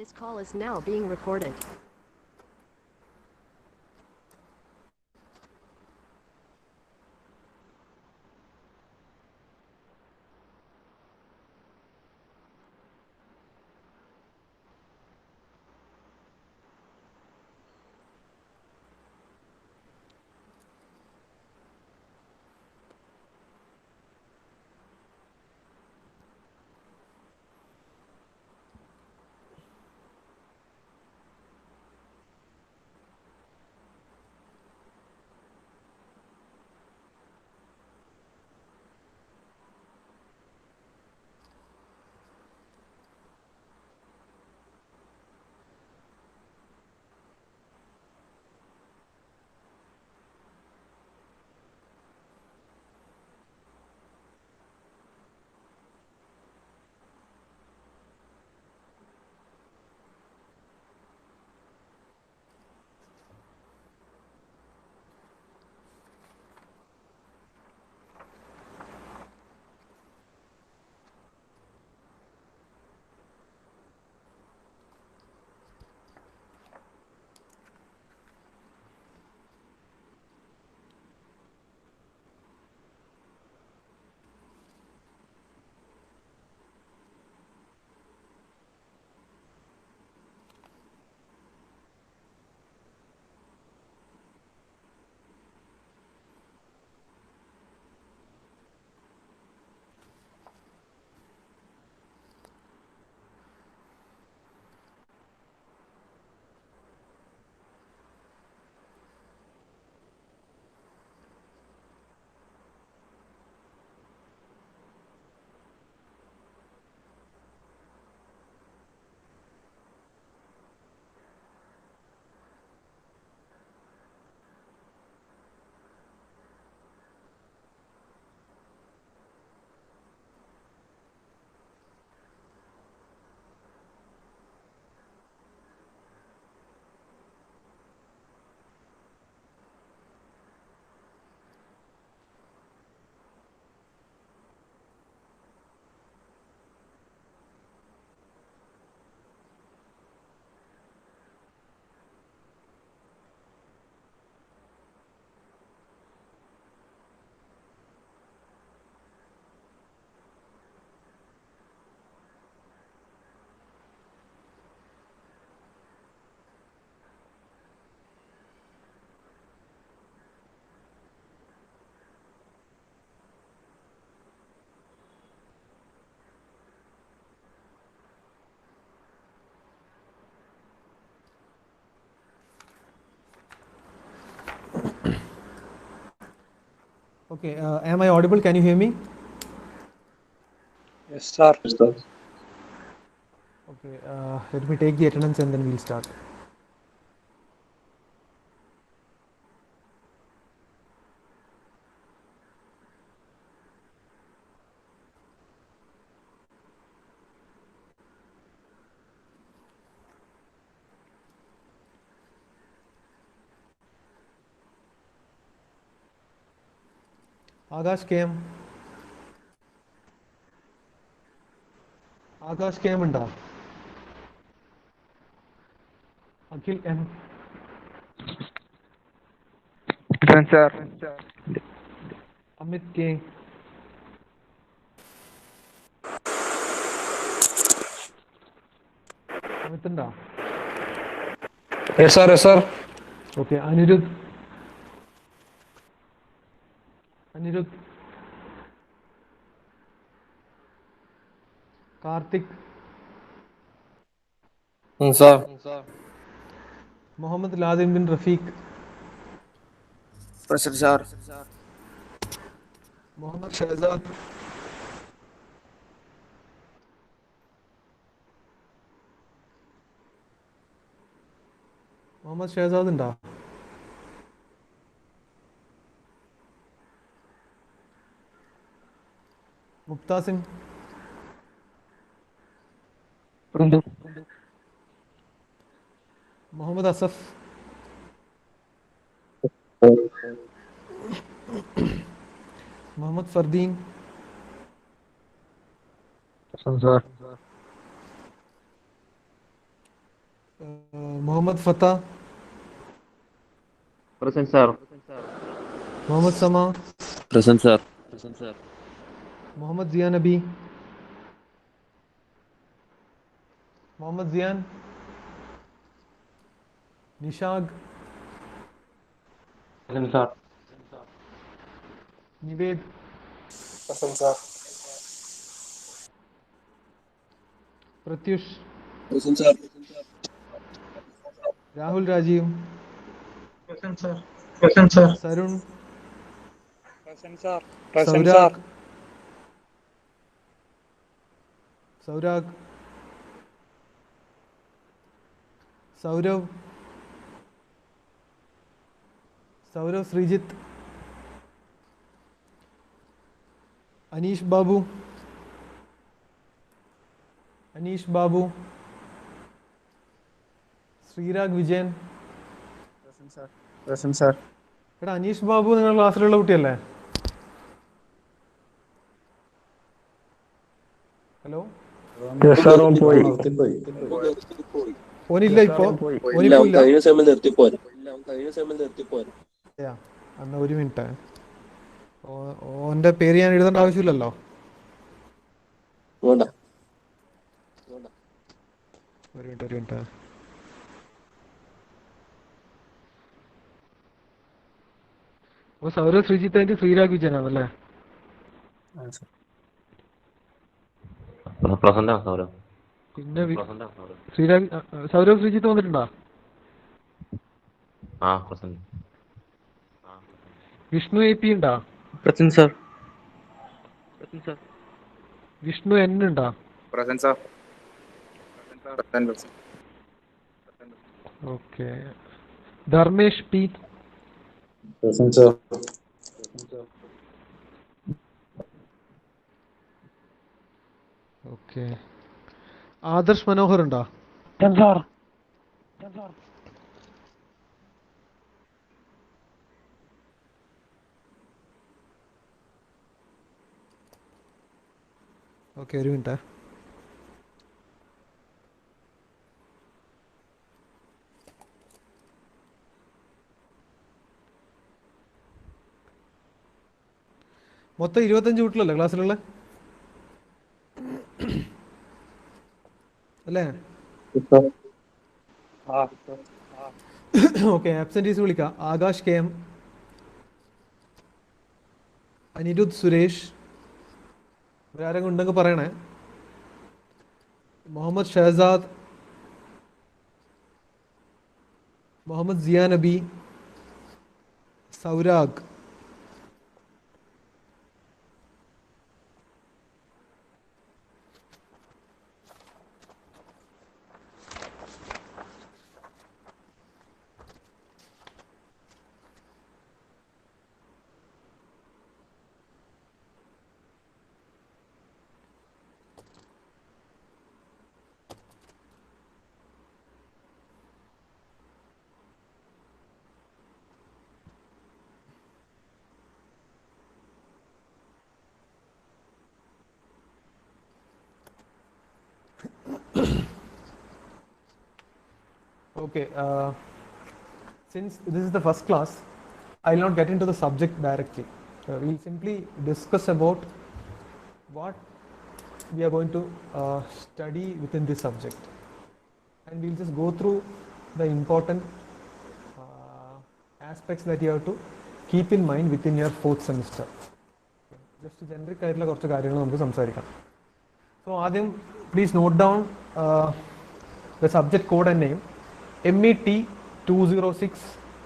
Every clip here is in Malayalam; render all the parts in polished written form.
This call is now being recorded. Okay, am I audible? Can you hear me? Yes, sir. Okay, let me take the attendance and then we'll start. Akash came. Akash came and Akhil M. Done, sir. Amit K. Amit and Yes, sir. Yes, sir. Okay, Anirudh. Anirudh. Karthik. Sir. Mohammed Lazim bin Rafiq. Present, sir. Mohammed Shahzad. Mohammed Shahzad and Muktasim. Mohammed Asaf. Mohammed Fardeen. Present, sir. Mohammad Fatah, Present, sir. Mohammad Sama, Present, sir. Mohammad Zian Nabi, Mohammad Zian, Nishag, Present, sir. Nived, Present, sir. Pratyush, Present, sir. Rahul Rajiv, Present, sir. Present, sir. Sarun, Present, sir. Present, Saurag, sir. Saurag, Saurav, Saurav Srijit, Anish Babu, Anish Babu, Srirag Vijayan. Present, sir. Present, sir. എടാ അനീഷ് ബാബു നിങ്ങളുടെ ക്ലാസ്സിലുള്ള കുട്ടിയല്ലേ? Hello, Yes, sir. On പോയി. ഓനില്ല ഇപ്പോ? ഇല്ല, അവൻ കഴിഞ്ഞ സെമ്മിൽ നിർത്തിപ്പോര്. എന്നാ ഒരു മിനിറ്റ്, ഓന്റെ പേര് ഞാൻ എഴുതേണ്ട ആവശ്യമില്ലല്ലോ. വേണ്ട. ഒരു മിനിറ്റ്. അപ്പോൾ സൗരവ് ശ്രീജിത്ത് ആൻഡ് ശ്രീരാഗ് വിജയനാണല്ലേ? Present, sir. പിന്നെ Present, sir. ശ്രീരാഗ് സൗരവ് ശ്രീജിത്ത് വന്നിട്ടുണ്ടോ? Present. വിഷ്ണു എ പി ഉണ്ടോ? Present, sir. വിഷ്ണു എൻ ഉണ്ടോ? Present, sir. Present, sir. Okay. Dharmesh P? Present, sir. Okay. Adarsh Manohar ഉണ്ടോ? ഓക്കെ, ഒരു മിനിറ്റ്. മൊത്തം 25 കുട്ടികളല്ലേ ക്ലാസ്സിലുള്ള? അല്ലേ? ഓക്കെ, ആബ്സെൻറ്റീസ് വിളിക്കാം. ആകാശ് കെ എം, അനിരുദ്ധ് സുരേഷ്, ഇവരാരെങ്കിലും ഉണ്ടെങ്കിൽ പറയണേ. മുഹമ്മദ് ഷഹസാദ്, മുഹമ്മദ് സിയാ നബി, Sourag, Okay, since this is the first class, I will not get into the subject directly. We will simply discuss about what we are going to study within this subject, and we will just go through the important aspects that you have to keep in mind within your fourth semester. Just generic ആയിട്ടുള്ള കുറച്ച് കാര്യങ്ങൾ നമുക്ക് സംസാരിക്കാം. So ആദ്യം please note down the subject code and name. MET 206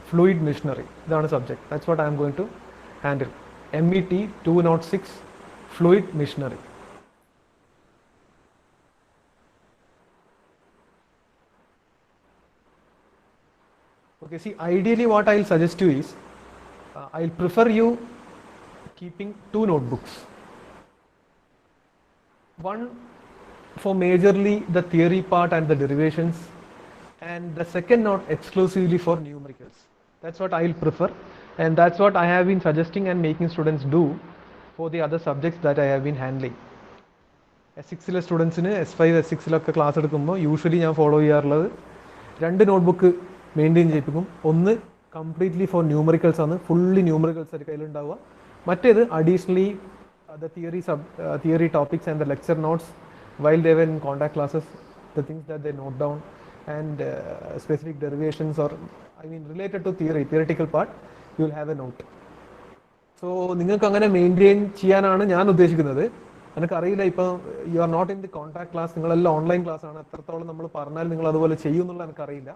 Fluid Machinery. That's the subject. That's what I am going to handle. MET 206 Fluid Machinery. Okay, see, ideally what I'll suggest you is, I'll prefer you keeping 2 notebooks. One for majorly the theory part and the derivations, and the second note exclusively for numericals. That's what I will prefer, and that's what I have been suggesting and making students do for the other subjects that I have been handling. S6 students in S5, S6 class usually I follow here രണ്ട് നോട്ട്ബുക്ക് മെയിൻറ്റെയിൻ ചെയ്യിപ്പിക്കും. ഒന്ന് കംപ്ലീറ്റ്ലി ഫോർ ന്യൂമറിക്കൽസ് ആണ്, ഫുള്ളി ന്യൂമറിക്കൽസ് ആയിട്ട് കയ്യിലുണ്ടാവുക. മറ്റേത് additionally the theory topics and the lecture notes while they were in contact classes, the things that they note down and specific derivations or related to theoretical part, you will have a note. So നിങ്ങൾക്ക് അങ്ങനെ മെയിൻറ്റെയിൻ ചെയ്യാനാണ് ഞാൻ ഉദ്ദേശിക്കുന്നത്. എനിക്കറിയില്ല, ഇപ്പോൾ you are not in the contact class, നിങ്ങളെല്ലാം ഓൺലൈൻ ക്ലാസ് ആണ്, എത്രത്തോളം നമ്മൾ പറഞ്ഞാൽ നിങ്ങൾ അതുപോലെ ചെയ്യും എന്നുള്ള എനിക്കറിയില്ല.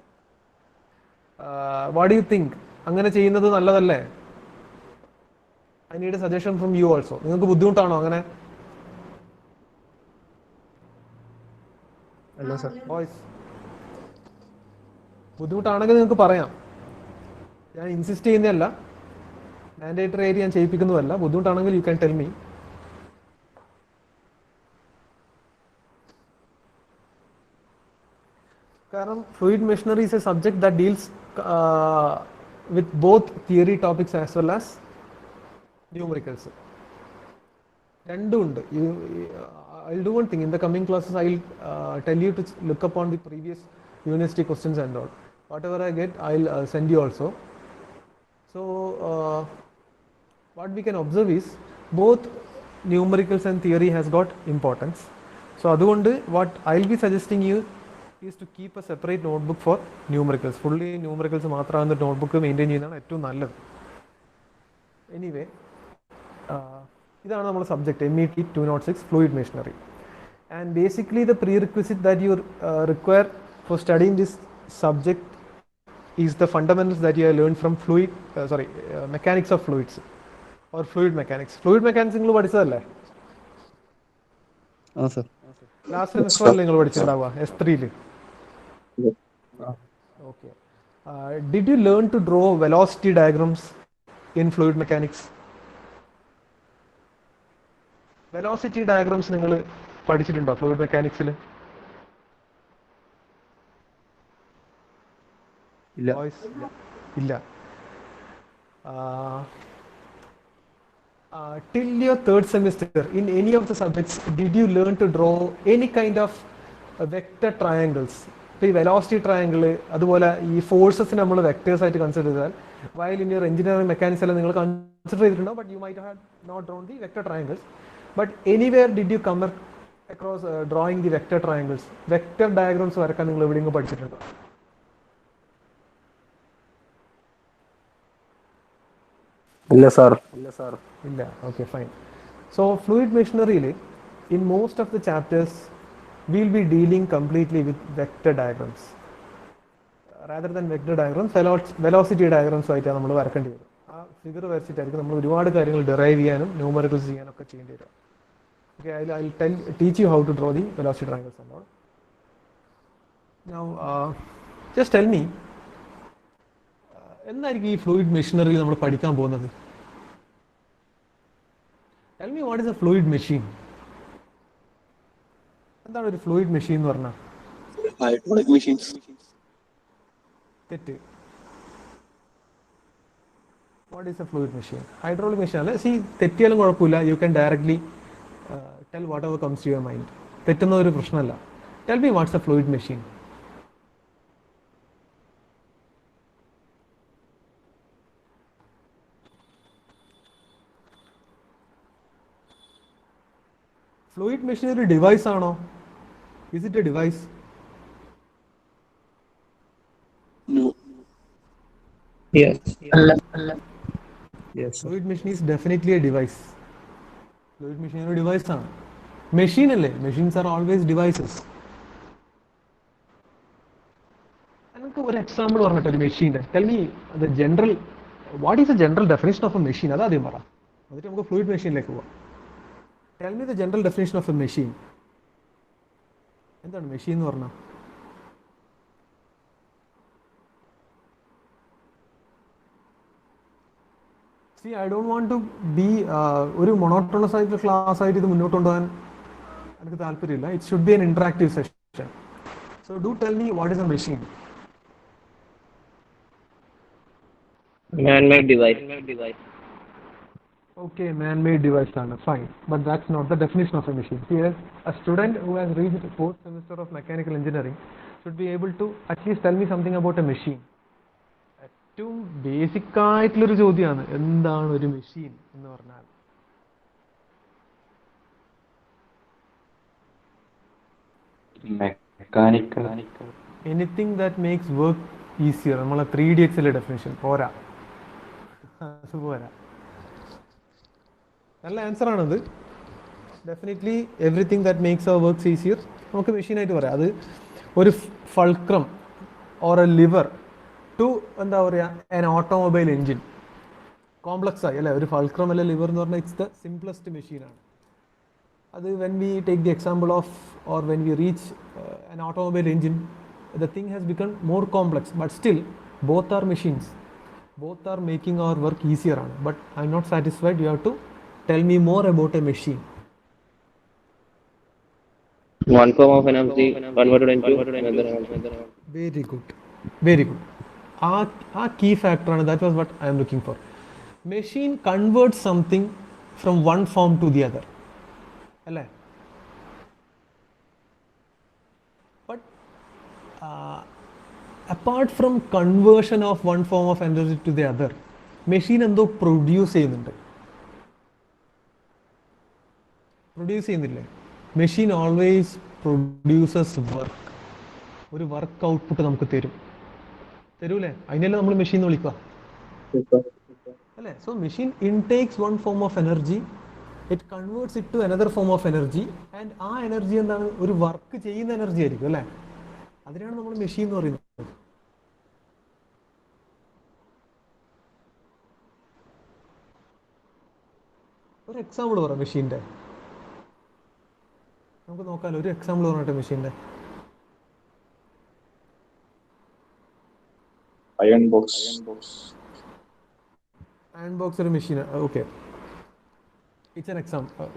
What you think? അങ്ങനെ ചെയ്യുന്നത് നല്ലതല്ലേ? I need a suggestion from you also. നിങ്ങൾക്ക് ബുദ്ധിമുട്ടാണോ അങ്ങനെ? വോയിസ് ബുദ്ധിമുട്ടാണെങ്കിൽ നിങ്ങൾക്ക് പറയാം. ഞാൻ ഇൻസിസ്റ്റ് ചെയ്യുന്നതല്ല, മാൻഡേറ്ററി ആയിട്ട് ഞാൻ ചെയ്യിപ്പിക്കുന്നതല്ല. ബുദ്ധിമുട്ടാണെങ്കിൽ യു ക്യാൻ ടെൽ മീ. കാരണം fluid machinery is A subject that deals with both theory topics as well as numericals. രണ്ടും ഉണ്ട്. I'll do one thing. In the coming classes, I'll tell you to look up on the previous university questions and all. Whatever I get, I'll send you also. So, what we can observe is both numericals and theory has got importance. So, അതുകൊണ്ട് what I'll be suggesting you is to keep a separate notebook for numericals. Fully numericals മാത്രമാണ് notebook മെയിൻറ്റെയിൻ ചെയ്യുന്നതാണ് ഏറ്റവും നല്ലത്. എനിവേ, ഇതാണ് നമ്മുടെ subject MET 206 fluid machinery. And basically the prerequisite that you require for studying this subject is the fundamentals that you have learn from mechanics of fluids or fluid mechanics. Fluid mechanics നിങ്ങൾ പഠിച്ചതല്ലേ? ലാസ്റ്റ് സെമിസ്റ്ററിൽ നിങ്ങൾ പഠിച്ചിട്ടുണ്ടാവുക S3. Okay. Did you learn to draw velocity diagrams in fluid mechanics? Velocity diagrams നിങ്ങൾ പഠിച്ചിട്ടുണ്ടോ ഫ്ലൂയിഡ് മെക്കാനിക്സിൽ? ഇല്ല. Till your third semester, in any of the subjects, did you learn to draw any kind of vector triangles? ഇപ്പോൾ ഈ വെലോസിറ്റി ട്രയാങ്കിൾ, അതുപോലെ ഈ ഫോഴ്സസ് നമ്മൾ വെക്ടേഴ്സ് ആയിട്ട് കൺസിഡർ ചെയ്താൽ, while in your engineering mechanics എല്ലാം നിങ്ങൾ കൺസിഡർ ചെയ്തിട്ടുണ്ടോ, but you might have not drawn the vector triangles. But anywhere did you come across drawing the vector triangles? Vector diagrams വരക്കാൻ നിങ്ങൾ എവിടെയെങ്കിലും പഠിച്ചിട്ടുണ്ടോ? ഇല്ല സാർ. ഇല്ല. Okay, fine. സോ ഫ്ലൂയിഡ് മെഷീനറിയിൽ in most of the chapters we'll be dealing completely with vector diagrams. Rather than vector diagrams, velocity diagrams ആയിട്ടാണ് നമ്മൾ വരക്കേണ്ടി വരും. ആ ഫിഗർ വരച്ചിട്ടായിരിക്കും നമ്മൾ ഒരുപാട് കാര്യങ്ങൾ ഡിറൈവ് ചെയ്യാനും ന്യൂമറിക്കൽസ് ചെയ്യാനൊക്കെ ചെയ്യേണ്ടി വരും. Okay, I'll teach you how to draw the velocity triangles and all. Now, just tell me, എന്തായിരിക്കും ഈ ഫ്ലൂയിഡ് മെഷീനറിയിൽ നമ്മൾ പഠിക്കാൻ പോകുന്നത്? Tell me what is a fluid machine? എന്താണ് ഒരു ഫ്ലൂയിഡ് മെഷീൻ എന്ന് പറഞ്ഞാൽ? Hydraulic machines. തെറ്റ്. What is a fluid machine? Hydraulic machine അല്ല. See, തെറ്റിയാലും കുഴപ്പമില്ല. You can directly tell whatever comes to your mind. തെറ്റുന്ന ഒരു പ്രശ്നമല്ല. Tell me what's a fluid machine? Fluid machine ഒരു ഡിവൈസ് ആണോ? Is it a device? No. Yes. Yes. Fluid machine is definitely a device. Fluid machine ഒരു ഡിവൈസ് ആണ്. മെഷീൻ അല്ലേ? Machines are always devices. എനിക്ക് ഒരു എക്സാമ്പിൾ പറഞ്ഞിട്ട് ഒരു മെഷീൻ്റെ. Tell me the general, what is the general definition of a machine? അതാദ്യം പറ, എന്നിട്ട് നമുക്ക് ഫ്ലൂയിഡ് മെഷീനിലേക്ക് പോവാം. Tell me the general definition of a machine. എന്താണ് മെഷീൻ എന്ന് പറഞ്ഞാൽ? See, I don't want to be ഒരു monotonous ആയിട്ടുള്ള ക്ലാസ് ആയിട്ട് ഇത് മുന്നോട്ട് കൊണ്ടുപോകാൻ എനിക്ക് താല്പര്യമില്ല. It should be an interactive session. So do tell me what is a machine? Man-made device. Okay, man-made device ആണ് fine, but that's not the definition of a machine. Here, a student who has reached the fourth semester of mechanical engineering should be able to at least tell me something about a machine. ഏറ്റവും ബേസിക് ആയിട്ടുള്ളൊരു ചോദ്യമാണ് എന്താണ് ഒരു മെഷീൻ എന്ന് പറഞ്ഞാൽ. Mechanical anything that makes work easier. നമ്മളെ 3DXലെ ഡെഫിനേഷൻ പോരാ, അത് പോരാ. നല്ല ആൻസർ ആണത്. Definitely everything that makes our works easier നമുക്ക് മെഷീനായിട്ട് പറയാം. അത് ഒരു fulcrum or a lever to എന്താ പറയുക ആൻ ഓട്ടോമൊബൈൽ എൻജിൻ. കോംപ്ലക്സ് ആയി അല്ലേ, ഒരു ഫൾക്രം അല്ലെ ലിവർ എന്ന് പറഞ്ഞാൽ ഇറ്റ്സ് ദ സിംപ്ലസ്റ്റ് മെഷീനാണ്. അത് when we take the example of or when we reach an automobile engine the thing has become more complex, but still both are machines, both are making our work easier on. But I'm not satisfied, you have to tell me more about a machine. One form of energy converted into another. Very good, very good. Our key factor, and that was what I am looking for. Machine converts something from one form to the other, alle? But apart from conversion of one form of energy to the other, machine എന്തോ പ്രൊഡ്യൂസ് ചെയ്യുന്നുണ്ട്. പ്രൊഡ്യൂസ് ചെയ്യുന്നില്ലേ? Machine always produces work. ഒരു വർക്ക് ഔട്ട്പുട്ട് നമുക്ക് തരൂലേ? അതിനല്ലേ നമ്മൾ മെഷീൻ എന്ന് വിളിക്കുക അല്ലേ? So machine intakes one form of energy, it converts it to another form of energy, and ആ എനർജി എന്താണ്? ഒരു വർക്ക് ചെയ്യുന്ന എനർജി ആയിരിക്കും അല്ലേ? അതിനാണ് നമ്മൾ മെഷീൻ എന്ന് പറയുന്നത്. ഒരു എക്സാമ്പിൾ പറ മെഷീൻ്റെ, നമുക്ക് നോക്കാമല്ലോ. ഒരു എക്സാമ്പിൾ പറഞ്ഞിട്ട് മെഷീൻ്റെ. Iron box. അയൺ ബോക്സ് ഒരു machine. Okay, it's an example.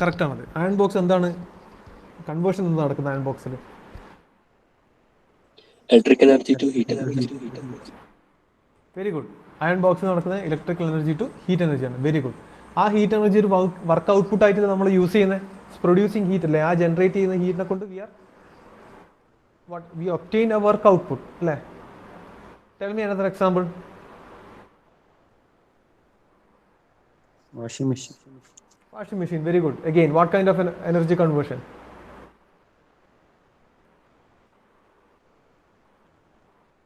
Correct ആണത്. അയൺ ബോക്സ് എന്താണ് കൺവേർഷൻ എന്താ നടക്കുന്നത് അയൺ ബോക്സിൽ? Electrical energy to heat energy. Very good. Iron ബോക്സിൽ നടക്കുന്നത് ഇലക്ട്രിക്കൽ എനർജി ടു ഹീറ്റ് എനർജിയാണ്. Very good. ആ ഹീറ്റ് എനർജി ഒരു വർക്ക് ഔട്ട്പുട്ട് ആയിട്ട് നമ്മൾ യൂസ് ചെയ്യുന്നത് പ്രൊഡ്യൂസിങ് ഹീറ്റ് അല്ലേ? ആ ജനറേറ്റ് ചെയ്യുന്ന ഹീറ്റിനെ കൊണ്ട് we obtain a work output അല്ലേ? Tell me another example. Washing machine. Washing machine, very good. Again, what kind of an energy conversion?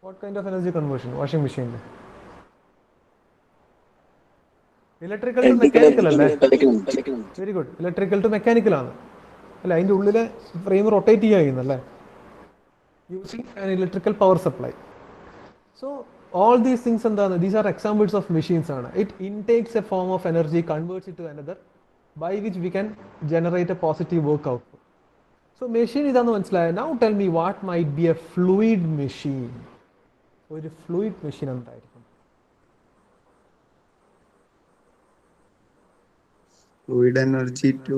What kind of energy conversion? Washing machine. Electrical to mechanical അല്ലേ? Very good. Electrical to mechanical ആണ് അല്ല? അതിൻ്റെ ഉള്ളിലെ ഫ്രെയിം റൊട്ടേറ്റ് ചെയ്യുന്നല്ലേ? Using an electrical power supply. So all these things എന്താണ്? These are examples of machines ആണ്. It intakes a form of energy, converts it to another, by which we can generate a positive work output. So machine ഇതാന്ന് മനസ്സിലായ. Now tell me what might be a fluid machine. ഒരു ഫ്ലൂയിഡ് മെഷീൻ എന്തായിരിക്കും? Fluid energy to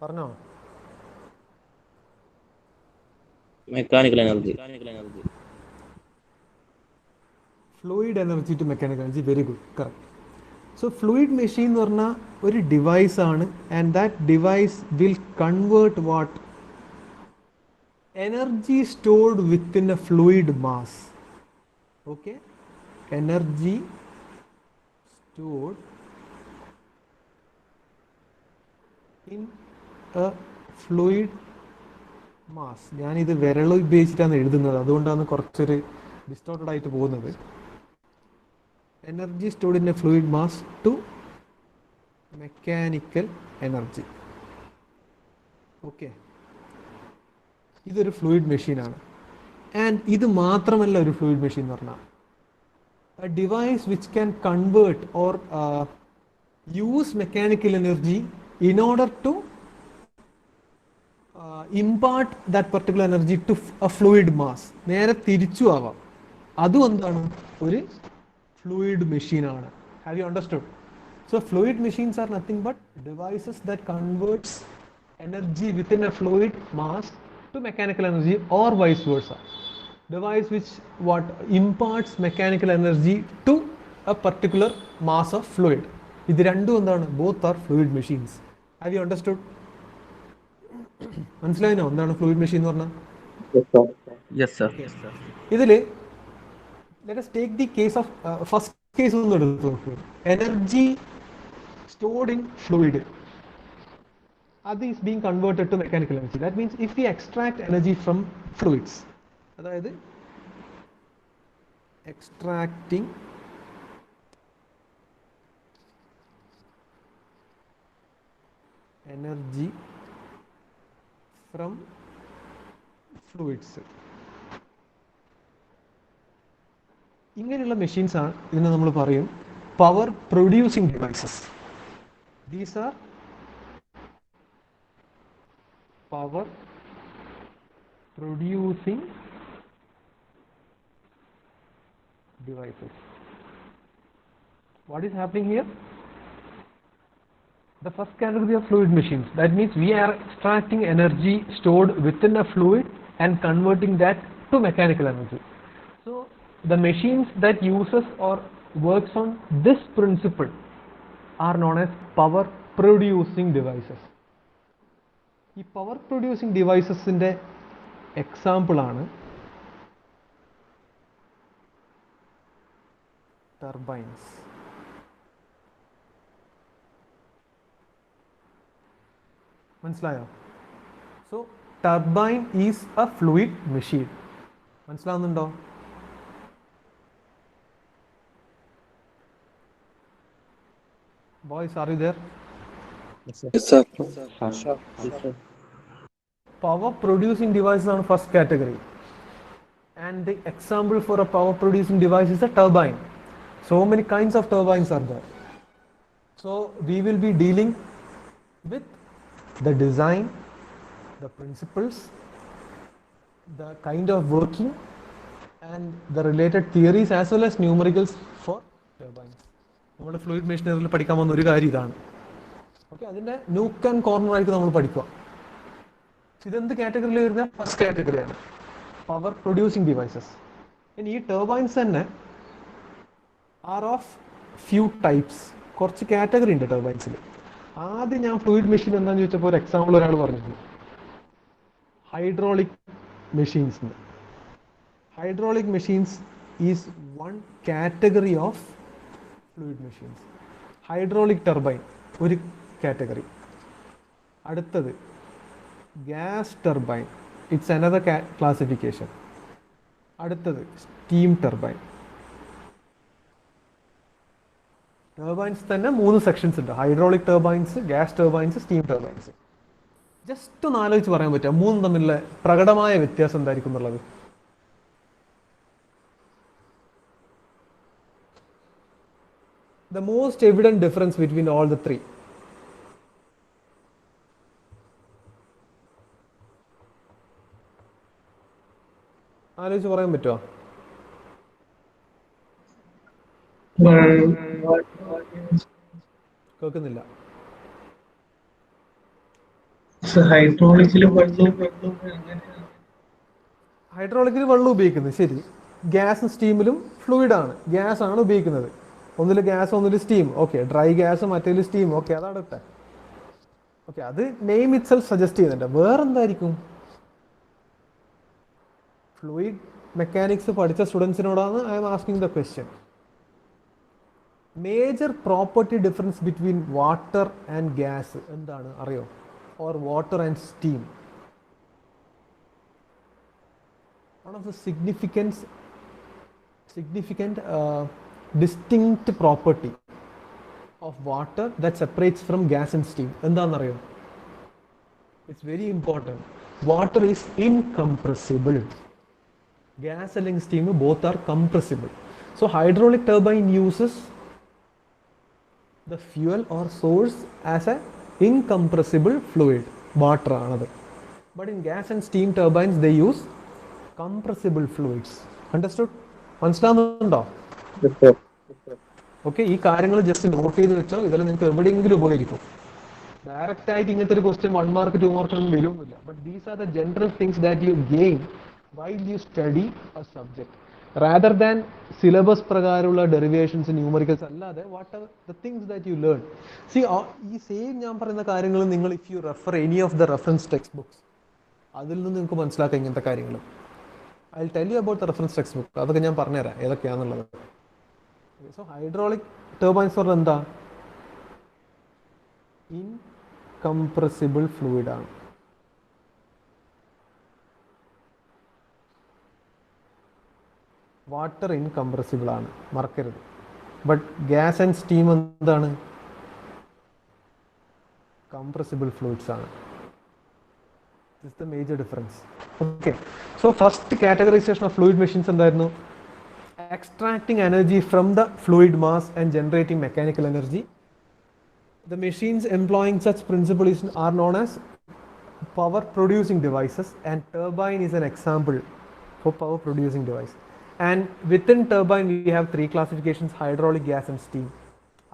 പറഞ്ഞോ. mechanical energy. Fluid energy to mechanical energy. Very good, correct. So fluid machine എന്ന് പറഞ്ഞാൽ ഒരു ഡിവൈസ് ആണ്, and that device will convert what energy stored within a fluid mass. Okay, energy stored in a fluid mass. ഞാനിത് വിരൽ ഉപയോഗിച്ചിട്ടാണ് എഴുതുന്നത്, അതുകൊണ്ടാണ് കുറച്ചൊരു ഡിസ്റ്റോർട്ടഡ് ആയിട്ട് പോകുന്നത്. Energy stored in a fluid mass to mechanical energy. Okay, ഇതൊരു ഫ്ലൂയിഡ് മെഷീനാണ്. ആൻഡ് ഇത് മാത്രമല്ല ഒരു ഫ്ലൂയിഡ് മെഷീൻ എന്ന് പറഞ്ഞാൽ a device which can convert or use mechanical energy in order to impart that particular energy to a fluid mass. നേരെ തിരിച്ചു ആവാം. അതും എന്താണ്? ഒരു ഫ്ലൂയിഡ് മെഷീനാണ്. Have you understood? So fluid machines are nothing but devices that converts energy within a fluid mass to mechanical energy or vice versa. device which what imparts mechanical energy to a particular mass of fluid. ഇത് രണ്ടും എന്താണ്? Both are fluid machines. Have you understood? മനസ്സിലായിനോ എന്താണ് ഫ്ലൂയിഡ് മെഷീൻ എന്ന് പറഞ്ഞാൽ? Yes, sir. ഇതിൽ let us take the case of first case ഒന്ന് എടുത്ത് നോക്കൂ. Energy stored in fluid, that is being converted to mechanical energy. That means if we extract energy from fluids, അതായത് extracting energy from fluids, ഇങ്ങനെയുള്ള മെഷീൻസ് ആണ് ഇതിനെ നമ്മൾ പറയും power producing devices. These are power producing devices. What is happening here? The first category of fluid machines, that means we are extracting energy stored within a fluid and converting that to mechanical energy. So the machines that uses or works on this principle are known as power producing devices. ഈ പവർ പ്രൊഡ്യൂസിങ് ഡിവൈസസിന്റെ എക്സാമ്പിൾ ആണ് turbines. മനസ്സിലായോ? So turbine is a fluid machine. മനസ്സിലാവുന്നുണ്ടോ? Boys, are you there? Yes, sir. Power producing devices ആണ് first category. And the example for a power producing device is a turbine. So many kinds of turbines are there. So we will be dealing with the design, the principles, the kind of working and the related theories as well as numericals for turbines. നമ്മുടെ ഫ്ലൂയിഡ് മെഷീനറിയിൽ പഠിക്കാൻ പോകുന്ന ഒരു കാര്യം ഇതാണ്. ഓക്കെ, അതിൻ്റെ നൂക്ക് ആൻഡ് കോർണർ ആയിട്ട് നമ്മൾ പഠിക്കുക. ഇതെന്ത് കാറ്റഗറിയിൽ വരുന്ന? ഫസ്റ്റ് കാറ്റഗറിയാണ് പവർ പ്രൊഡ്യൂസിങ് ഡിവൈസസ്. ഇനി ഈ ടർബൈൻസ് തന്നെ ആർ ഓഫ് ഫ്യൂ ടൈപ്സ്. കുറച്ച് കാറ്റഗറി ഉണ്ട് ടർബൈൻസിൽ. ആദ്യം ഞാൻ ഫ്ലൂയിഡ് മെഷീൻ എന്താണെന്ന് ചോദിച്ചപ്പോൾ ഒരു എക്സാമ്പിൾ ഒരാൾ പറഞ്ഞിരുന്നു, hydraulic machines. Hydraulic machines is one category of fluid machines. Hydraulic turbine ഒരു കാറ്റഗറി. അടുത്തത് gas turbine, it's another classification. അടുത്തത് സ്റ്റീം ടർബൈൻ. ടർബൈൻസ് തന്നെ 3 സെക്ഷൻസ് ഉണ്ട്: hydraulic turbines, gas turbines, steam turbines. Just ഒന്ന് ആലോചിച്ച് പറയാൻ പറ്റുക മൂന്നും തമ്മിലുള്ള പ്രകടമായ വ്യത്യാസം എന്തായിരിക്കും എന്നുള്ളത്? The most evident difference between all the three. ആലോചിച്ച് പറയാൻ പറ്റുമോ? കേൾക്കുന്നില്ല. ഹൈഡ്രോളിക്കിൽ വെള്ളം ഉപയോഗിക്കുന്നത് ശരി. ഗ്യാസും സ്റ്റീമിലും ഫ്ലൂയിഡ് ആണ്, ഗ്യാസ് ആണ് ഉപയോഗിക്കുന്നത്. ഒന്നിൽ ഗ്യാസ് ഒന്നിൽ സ്റ്റീം. ഓക്കെ, ഡ്രൈ ഗ്യാസ് മറ്റേതിൽ സ്റ്റീം. ഓക്കെ, അതാണ് അടുത്ത. ഓക്കെ, അത് നെയിം ഇറ്റ്സെൽഫ് സജസ്റ്റ് ചെയ്യുന്നുണ്ട്. വേറെന്തായിരിക്കും? ഫ്ലൂയിഡ് മെക്കാനിക്സ് പഠിച്ച സ്റ്റുഡൻസിനോടാണ് I am asking the question. Major property difference between water and gas എന്താണ് അറിയോ? Or water and steam? One of the significant distinct property of water that separates from gas and steam എന്താണെന്നറിയോ? It's very important. Water is incompressible. Gas and steam both are compressible. So hydraulic turbine uses the fuel or source as a incompressible fluid, water another. But in gas and steam turbines they use compressible fluids. Understood? മനസ്സിലാവുന്നുണ്ടോ? ഓക്കെ, ഈ കാര്യങ്ങൾ ജസ്റ്റ് നോട്ട് ചെയ്ത് വെച്ചോ. ഇതിൽ നിങ്ങൾക്ക് എവിടെയെങ്കിലും ഉപകരിക്കും. ഡയറക്റ്റ് ആയിട്ട് ഇങ്ങനത്തെ ഒരു ക്വസ്റ്റ്യൻ 1 മാർക്ക് 2 മാർക്ക് ഒന്നും വരുമൊന്നുമില്ല. But these are the general things that you gain while you study a subject rather than syllabus പ്രകാരമുള്ള ഡെറിവേഷൻസ് ന്യൂമറിക്കൽസ് അല്ലാതെ what are the things that you learn. See ഈ സെയിം ഞാൻ പറയുന്ന കാര്യങ്ങൾ നിങ്ങൾ if you refer any of the reference text books അതിൽ നിന്ന് നിങ്ങൾക്ക് മനസ്സിലാക്കാം ഇങ്ങനത്തെ കാര്യങ്ങൾ. I will tell you about the reference text book, അതൊക്കെ ഞാൻ പറഞ്ഞുതരാം ഏതൊക്കെയാണെന്നുള്ളത്. സോ ഹൈഡ്രോളിക് ടർബൈൻസ് പറഞ്ഞാൽ എന്താ? ഇൻകംപ്രസിബിൾ ഫ്ലൂയിഡ് ആണ്. വാട്ടർ ഇൻകംപ്രസിബിൾ ആണ്, മറക്കരുത്. ബട്ട് ഗ്യാസ് ആൻഡ് സ്റ്റീം എന്താണ്? കംപ്രസിബിൾ ഫ്ലൂയിഡ്സ് ആണ്. This the major difference. Okay, so first categorisation of fluid machines എന്തായിരുന്നു? Extracting energy from the fluid mass and generating mechanical energy. The machines employing such principles are known as power producing devices, and turbine is an example for power producing device. And within turbine we have three classifications: hydraulic, gas and steam.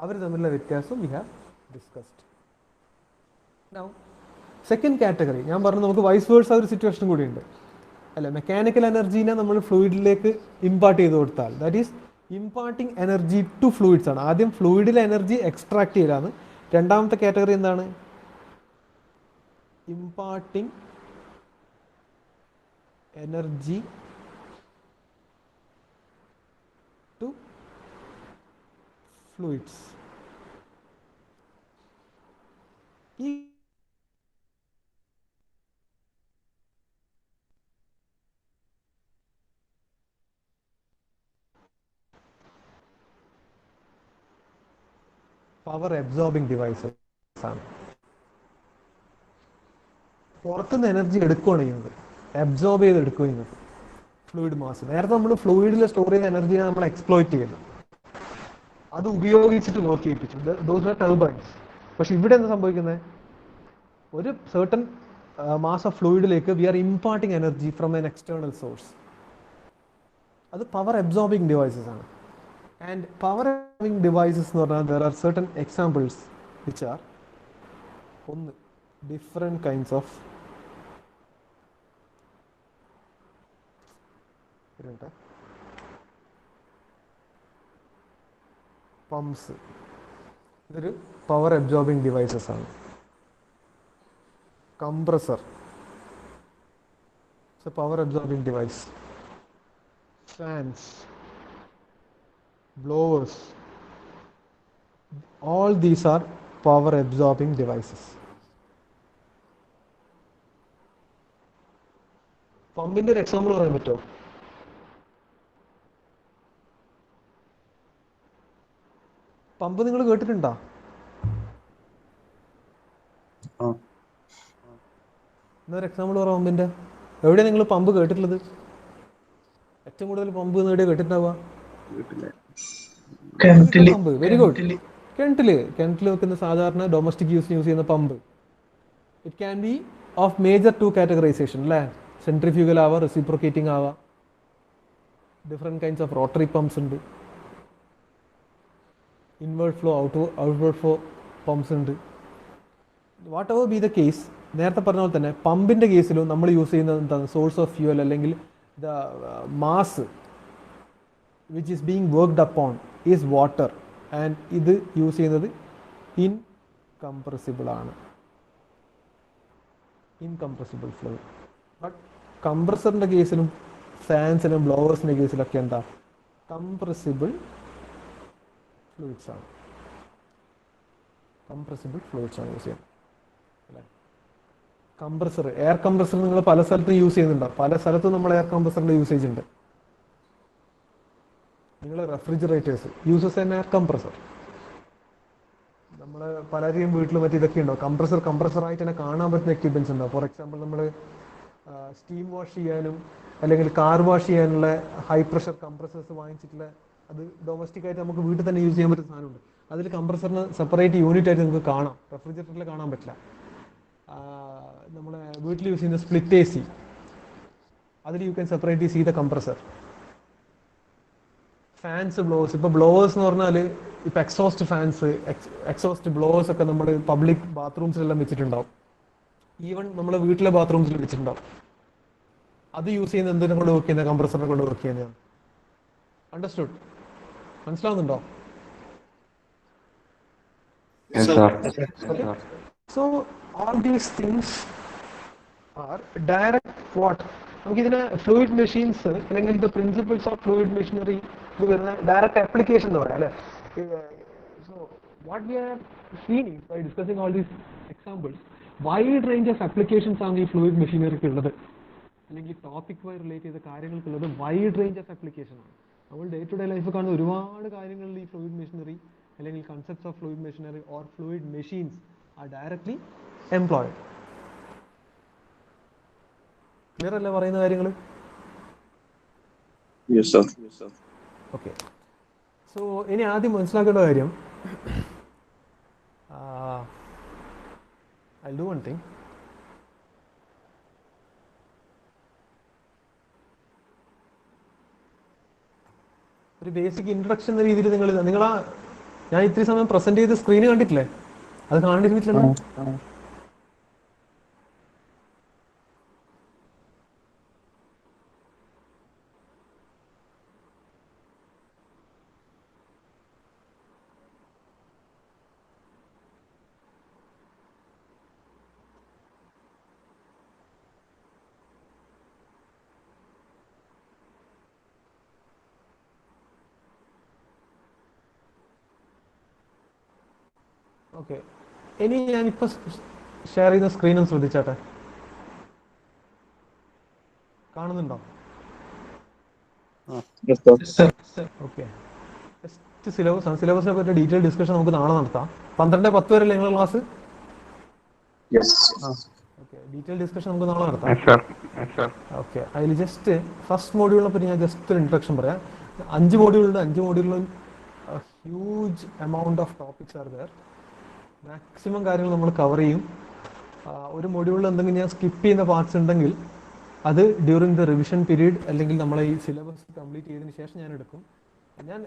അവർ തമ്മിലുള്ള വ്യത്യാസം we have discussed. Now second category ഞാൻ പറഞ്ഞു നമുക്ക് വൈസ് വേഴ്സ ഒരു സിറ്റുവേഷൻ കൂടി ഉണ്ട് അല്ലെ. മെക്കാനിക്കൽ എനർജീനെ നമ്മൾ ഫ്ലൂയിഡിലേക്ക് ഇമ്പാർട്ട് ചെയ്ത് കൊടുത്താൽ that is imparting energy to fluids ആണ്. ആദ്യം ഫ്ലൂയിഡിലെ എനർജി എക്സ്ട്രാക്ട് ചെയ്യലാണ്. രണ്ടാമത്തെ കാറ്റഗറി എന്താണ്? Imparting energy to fluids. ഈ പവർ അബ്സോർബിംഗ് ഡിവൈസസ് ആണ്. പുറത്തുനിന്ന് എനർജി എടുക്കുകയാണ് ചെയ്യുന്നത്, അബ്സോർബ് ചെയ്ത് എടുക്കുകയും ചെയ്യുന്നത് ഫ്ലൂയിഡ് മാസ്. നേരത്തെ നമ്മൾ ഫ്ലൂയിഡിൽ സ്റ്റോർ ചെയ്ത എനർജിയെ നമ്മൾ എക്സ്പ്ലോയിറ്റ് ചെയ്യുന്നു, അത് ഉപയോഗിച്ചിട്ട് വർക്ക് ചെയ്യിപ്പിച്ചു. Those are turbines. പക്ഷെ ഇവിടെ എന്താ സംഭവിക്കുന്നത്? ഒരു സർട്ടൺ മാസ് ഓഫ് ഫ്ലൂയിഡിലേക്ക് we are imparting energy from an external source. അത് പവർ അബ്സോർബിംഗ് ഡിവൈസസ് ആണ്. And power absorbing devices എന്ന് പറഞ്ഞാൽ there are certain examples which are ഒന്ന് different kinds of പമ്പ്സ്. ഇതൊരു പവർ അബ്സോർബിംഗ് ഡിവൈസസ് ആണ്. Compressor it's A power absorbing device. Fans, blowers, all these are power absorbing devices. പമ്പിന്റെ ഒരു എക്സാമ്പിൾ പറയാൻ പറ്റുമോ? പമ്പ് നിങ്ങൾ കേട്ടിട്ടുണ്ടോ? എന്നൊരു എക്സാമ്പിൾ പറയാം പമ്പിന്റെ. എവിടെയാണ് നിങ്ങൾ പമ്പ് കേട്ടിട്ടുള്ളത്? ഏറ്റവും കൂടുതൽ പമ്പ് എവിടെയാണ് കേട്ടിട്ടുണ്ടാവുക? പമ്പ്. Very good. കിണറ്റിൽ വെക്കുന്ന സാധാരണ ഡൊമസ്റ്റിക് യൂസ് ചെയ്യുന്ന pump. It can be of major two categorisation അല്ലേ. സെൻട്രിഫ്യൂഗൽ ആവാം, റെസിപ്രോക്കേറ്റിംഗ് ആവാം. Different kinds of rotary pumps ഉണ്ട്, inward flow outward flow pumps ഉണ്ട്. Whatever be the case, നേരത്തെ പറഞ്ഞ പോലെ തന്നെ പമ്പിൻ്റെ കേസിലും നമ്മൾ യൂസ് ചെയ്യുന്നത് എന്താണ്? സോഴ്സ് ഓഫ് ഫ്യൂവൽ അല്ലെങ്കിൽ the mass which is being worked upon is water, and ഇത് യൂസ് ചെയ്യുന്നത് ഇൻകംപ്രസിബിൾ ആണ്, ഇൻകംപ്രസിബിൾ ഫ്ലൂയിഡ്. ബട്ട് കംപ്രസറിൻ്റെ കേസിലും ഫാൻസിനും ബ്ലോവേഴ്സിൻ്റെ കേസിലൊക്കെ എന്താ? കംപ്രസിബിൾ ഫ്ലൂയിഡ്സ് ആണ്. കംപ്രസിബിൾ ഫ്ലൂയിഡ്സ് ആണ് യൂസ് ചെയ്യുന്നത് അല്ലേ. കംപ്രസർ, എയർ കംപ്രസർ നിങ്ങൾ പല സ്ഥലത്തും യൂസ് ചെയ്യുന്നുണ്ടോ? പല സ്ഥലത്തും നമ്മൾ എയർ കംപ്രസറിൻ്റെ യൂസേജ് ഉണ്ട്. നിങ്ങൾ refrigerators uses an air compressor. നമ്മൾ പലരെയും വീട്ടിൽ മറ്റേ ഇതൊക്കെ ഉണ്ടോ? കംപ്രസറായിട്ട് തന്നെ കാണാൻ പറ്റുന്ന എക്യുപ്മെന്റ്സ് ഉണ്ടോ? ഫോർ എക്സാമ്പിൾ നമ്മൾ സ്റ്റീം വാഷ് ചെയ്യാനും അല്ലെങ്കിൽ കാർ വാഷ് ചെയ്യാനുള്ള ഹൈ പ്രഷർ കംപ്രസേഴ്സ് വാങ്ങിച്ചിട്ടുള്ള, അത് ഡൊമസ്റ്റിക് ആയിട്ട് നമുക്ക് വീട്ടിൽ തന്നെ യൂസ് ചെയ്യാൻ പറ്റുന്ന സാധനമുണ്ട്. അതിൽ കംപ്രസറിന് സെപ്പറേറ്റ് യൂണിറ്റ് ആയിട്ട് നമുക്ക് കാണാം, റെഫ്രിജറേറ്ററിൽ കാണാൻ പറ്റില്ല. നമ്മളെ വീട്ടിൽ യൂസ് ചെയ്യുന്ന സ്പ്ലിറ്റ് AC, അതിൽ you can separately see the compressor. Fans, blowers. ഇപ്പോൾ ബ്ലോവേഴ്സ് എന്ന് പറഞ്ഞാൽ ഇപ്പോൾ എക്സോസ്റ്റ് ഫാൻസ്, എക്സോസ്റ്റ് ബ്ലോവേഴ്സ് ഒക്കെ നമ്മൾ പബ്ലിക് ബാത്റൂംസിലെല്ലാം വെച്ചിട്ടുണ്ടാവും. ഈവൻ നമ്മളെ വീട്ടിലെ ബാത്റൂംസിൽ വെച്ചിട്ടുണ്ടാവും. അത് യൂസ് ചെയ്യുന്ന എന്തിനെ കൊണ്ട് വർക്ക് ചെയ്യുന്ന, കംപ്രസറിനെ കൊണ്ട് വർക്ക് ചെയ്യുന്നതാണ്. അണ്ടർസ്റ്റുഡ്? മനസ്സിലാവുന്നുണ്ടോ? Yes, sir. Okay. So all these things are direct what? നമുക്കിതിനെ ഫ്ലൂയിഡ് മെഷീൻസ് അല്ലെങ്കിൽ the principles of fluid machinery ഇത് വരുന്ന ഡയറക്റ്റ് ആപ്ലിക്കേഷൻ എന്ന് പറയാം അല്ലേ. So what we are seeing by discussing all these examples, wide range of applications ആണ് ഈ ഫ്ലൂയിഡ് മെഷീനറിക്ക് ഉള്ളത്, അല്ലെങ്കിൽ ടോപ്പിക്കുമായി റിലേറ്റ് ചെയ്ത കാര്യങ്ങൾക്കുള്ളത് വൈഡ് റേഞ്ച് ഓഫ് ആപ്ലിക്കേഷൻ ആണ്. നമ്മൾ ഡേ ടു ഡേ ലൈഫ് കാണുന്ന ഒരുപാട് കാര്യങ്ങളിൽ ഈ ഫ്ലൂയിഡ് മെഷീനറി അല്ലെങ്കിൽ concepts of fluid machinery or fluid machines R directly employed. Clear അല്ലേ പറയുന്ന കാര്യങ്ങൾ? Yes, sir. ഓക്കെ. സോ ഇനി ആദ്യം മനസ്സിലാക്കേണ്ട കാര്യം, ഐ ഡു വൺ തിങ്. ഒരു ബേസിക് ഇൻട്രൊഡക്ഷൻ എന്ന രീതിയിൽ നിങ്ങളാ ഞാൻ ഇത്തിരി സമയം പ്രസന്റ് ചെയ്ത് സ്ക്രീന് കണ്ടിട്ടില്ലേ? അത് കാണിച്ചിട്ടില്ല. ഓക്കെ. ഇനി ഞാനിപ്പോ ഷെയർ ചെയ്യുന്ന സ്ക്രീനും ശ്രദ്ധിച്ചാട്ടെ, കാണുന്നുണ്ടോ? Yes, sir. ഓക്കെ. ജസ്റ്റ് സിലബസിനെ പറ്റി ഡീറ്റെയിൽ ഡിസ്കഷൻ നമുക്ക് നാളെ നടത്താം. 12:10 വരെ നിങ്ങളുടെ class? Yes. Okay. Detail discussion നമുക്ക് നാളെ നടത്താം. ഓക്കെ. അതിൽ ജസ്റ്റ് ഫസ്റ്റ് മോഡ്യൂളിനെ പറ്റി ഞാൻ ജസ്റ്റ് ഒരു ഇൻട്രൊഡക്ഷൻ പറയാം. 5 മോഡ്യൂളുണ്ട്. 5 മോഡ്യൂളിലും huge amount of topics are there. Maximum കാര്യങ്ങൾ നമ്മൾ കവർ ചെയ്യും. ഒരു മൊഡ്യൂളിൽ എന്തെങ്കിലും ഞാൻ സ്കിപ്പ് ചെയ്യുന്ന പാർട്സ് ഉണ്ടെങ്കിൽ അത് ഡ്യൂറിങ് ദ റിവിഷൻ പീരീഡ് അല്ലെങ്കിൽ നമ്മളെ ഈ സിലബസ് കംപ്ലീറ്റ് ചെയ്തതിന് ശേഷം ഞാൻ എടുക്കും.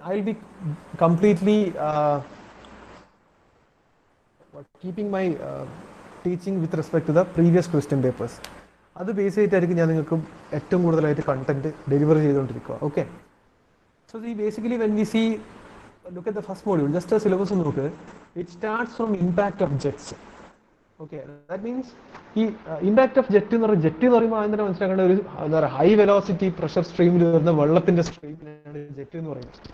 I will be completely keeping my teaching with respect to the previous question papers. അത് ബേസ് ചെയ്തിട്ടായിരിക്കും ഞാൻ നിങ്ങൾക്ക് ഏറ്റവും കൂടുതലായിട്ട് കണ്ടന്റ് ഡെലിവർ ചെയ്തുകൊണ്ടിരിക്കുക. ഓക്കെ. സോ ഈ basically when we see look at the first module, just a syllabus നോക്ക്. It starts from impact of jets. Okay, that means ഈ ഇമ്പാക്ട് ഓഫ് ജെറ്റ് എന്ന് പറയുമ്പോൾ, ജെറ്റ് എന്ന് പറയുമ്പോൾ അതിനെ മനസ്സിലാക്കേണ്ട ഒരു എന്താ പറയുക, ഹൈ വെലോസിറ്റി പ്രഷർ സ്ട്രീമിൽ വരുന്ന വെള്ളത്തിന്റെ സ്ട്രീമിനാണ് ജെറ്റ് എന്ന് പറയുന്നത്.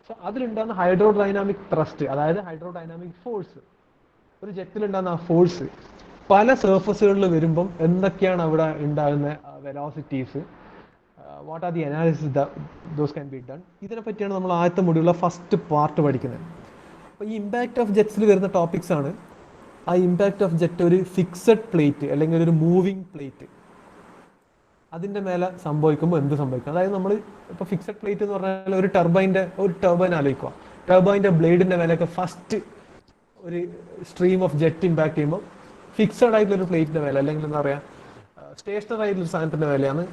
സോ അതിലുണ്ടാകുന്ന ഹൈഡ്രോഡൈനാമിക് ത്രസ്റ്റ്, അതായത് ഹൈഡ്രോഡൈനാമിക് ഫോഴ്സ്, ഒരു ജെറ്റിലുണ്ടാകുന്ന ആ ഫോഴ്സ് പല സർഫസുകളിൽ വരുമ്പം എന്തൊക്കെയാണ് അവിടെ ഉണ്ടാകുന്ന velocities, what are the analysis those can be done. ഇതിനെ പറ്റിയാണ് നമ്മൾ ആദ്യത്തെ മൊഡ്യൂളിലെ ഫസ്റ്റ് പാർട്ട് പഠിക്കുന്നത്. അപ്പോൾ ഈ ഇമ്പാക്ട് ഓഫ് ജെറ്റ്സിൽ വരുന്ന ടോപ്പിക്സ് ആണ്. ആ ഇമ്പാക്ട് ഓഫ് ജെറ്റ് ഒരു ഫിക്സഡ് പ്ലേറ്റ് അല്ലെങ്കിൽ ഒരു മൂവിങ് പ്ലേറ്റ്, അതിൻ്റെ മേലെ സംഭവിക്കുമ്പോൾ എന്ത് സംഭവിക്കും. അതായത് നമ്മൾ ഇപ്പോൾ ഫിക്സഡ് പ്ലേറ്റ് എന്ന് പറഞ്ഞാൽ ഒരു ടർബൈൻ ആലോചിക്കുക. ടർബൈൻ്റെ ബ്ലേഡിൻ്റെ മേലെയൊക്കെ ഫസ്റ്റ് ഒരു സ്ട്രീം ഓഫ് ജെറ്റ് ഇമ്പാക്ട് ചെയ്യുമ്പോൾ ഫിക്സഡ് ആയിട്ടുള്ള ഒരു പ്ലേറ്റിൻ്റെ മേലെ അല്ലെങ്കിൽ എന്താ പറയുക, സ്റ്റേഷനറി ആയിട്ടുള്ള സാധനത്തിൻ്റെ മേലെയാണ്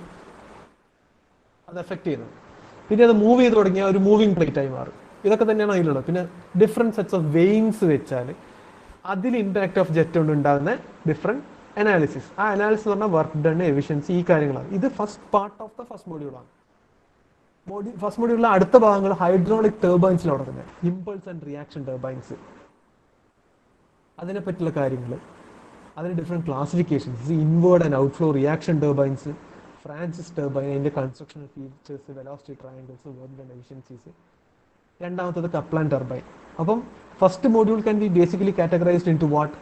അത് എഫക്ട് ചെയ്യുന്നത്. പിന്നെ അത് മൂവ് ചെയ്ത് തുടങ്ങിയാൽ ഒരു മൂവിങ് പ്ലേറ്റ് ആയി മാറും. ഇതൊക്കെ തന്നെയാണ് അതിലുള്ളത്. പിന്നെ ഡിഫറെൻറ്റ് സെറ്റ്സ് ഓഫ് വെയിൻസ് വെച്ചാൽ അതിൽ ഇമ്പാക്ട് ഓഫ് ജെറ്റ് കൊണ്ട് ഉണ്ടാകുന്ന ഡിഫറെൻറ്റ് അനാലിസിസ്. ആ അനാലിസിസ് എന്ന് പറഞ്ഞാൽ വർക്ക് ഡൺ, എഫിഷ്യൻസി, ഈ കാര്യങ്ങളാണ്. ഇത് first part of the first മൊഡ്യൂളാണ്. ഫസ്റ്റ് മൊഡ്യൂളിലെ അടുത്ത ഭാഗങ്ങൾ ഹൈഡ്രോളിക് ടർബൈൻസിലാണ് തുടങ്ങുന്നത്. ഇമ്പൾസ് ആൻഡ് റിയാക്ഷൻ ടർബൈൻസ്, അതിനെ പറ്റിയുള്ള കാര്യങ്ങൾ, അതിന് different classifications, inward and outflow reaction turbines, Francis turbine, അതിൻ്റെ constructional features, velocity triangles, work done efficiencies. രണ്ടാമത്തത് കപ്ലാൻ ടർബൈൻ. അപ്പം first module can be basically categorised into what?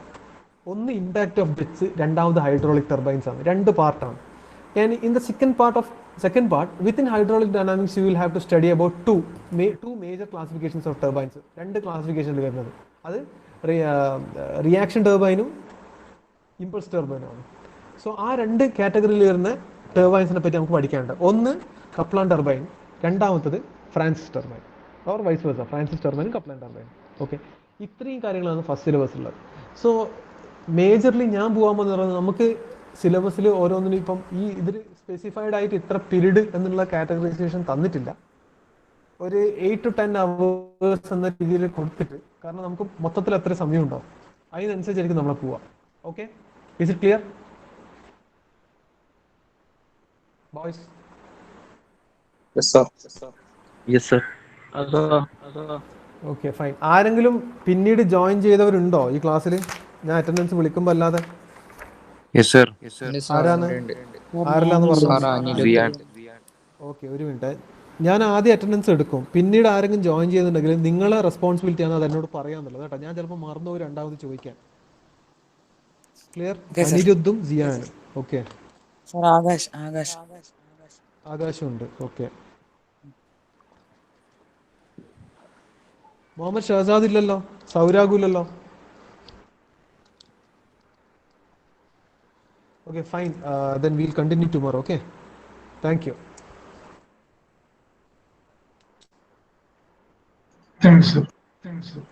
ഒന്ന് ഇമ്പാക്ട് ഓഫ് ജെറ്റ്സ്, രണ്ടാമത് ഹൈഡ്രോളിക് ടർബൈൻസ് ആണ്. 2 പാർട്ടാണ്. And in the second part within hydraulic dynamics you will have to study about two major classifications of turbines. 2 ക്ലാസിഫിക്കേഷനിൽ വരുന്നത് അത് റിയാക്ഷൻ ടർബൈനും ഇമ്പൾസ് ടർബൈനുമാണ്. സോ ആ 2 കാറ്റഗറിയിൽ വരുന്ന ടർബൈൻസിനെ പറ്റി നമുക്ക് പഠിക്കാനുണ്ട്. ഒന്ന് കപ്ലാൻ ടർബൈൻ, രണ്ടാമത്തത് Francis turbine, or vice versa, Francis ടർബൈനും കപ്ലാൻ ടർബൈൻ. ഓക്കെ. ഇത്രയും കാര്യങ്ങളാണ് ഫസ്റ്റ് സിലബസിലുള്ളത്. സോ മേജർലി ഞാൻ പോകാൻ പോകുന്നത് പറയുന്നത്, നമുക്ക് സിലബസിൽ ഓരോന്നിനും ഇപ്പം ഈ ഇതിൽ സ്പെസിഫൈഡ് ആയിട്ട് ഇത്ര പീരീഡ് എന്നുള്ള കാറ്റഗറൈസേഷൻ തന്നിട്ടില്ല. ഒരു 8 to 10 hours എന്ന രീതിയിൽ കൊടുത്തിട്ട്, കാരണം നമുക്ക് മൊത്തത്തിൽ എത്ര സമയം ഉണ്ടാവും അതിനനുസരിച്ചായിരിക്കും നമ്മളെ പോവാം. Okay, is it clear? Boys? Yes, sir. Yes, sir. Okay fine. ആരെങ്കിലും പിന്നീട് ജോയിൻ ചെയ്തവരുണ്ടോ ഈ ക്ലാസ്സിൽ? ഞാൻ അറ്റൻഡൻസ് വിളിക്കുമ്പോൾ അല്ലാതെ Yes, sir. ആരാണ്? ആരെല്ലാന്ന് പറഞ്ഞു? Ziyan. ഓക്കെ, ഒരു മിനിറ്റ്. ഞാൻ ആദ്യം അറ്റൻഡൻസ് എടുക്കും, പിന്നീട് ആരെങ്കിലും ജോയിൻ ചെയ്യുന്നുണ്ടെങ്കിൽ നിങ്ങളെ റെസ്പോൺസിബിലിറ്റി ആണ് അത് എന്നോട് പറയാന്നുള്ളത് കേട്ടോ. ഞാൻ ചിലപ്പോൾ മറന്നു പോയി രണ്ടാമത് ചോദിക്കാൻ. ക്ലിയർ? അനിരുദ്ധും സിയാനും. ഓക്കെ, സർ ആകാശ് ആകാശമുണ്ട്. ഓക്കെ, മുഹമ്മദ് ഷഹസാദ് ഇല്ലല്ലോ, സൗരാഗു ഇല്ലല്ലോ. Okay fine, then we'll continue tomorrow. Okay, thank you. Thanks, sir.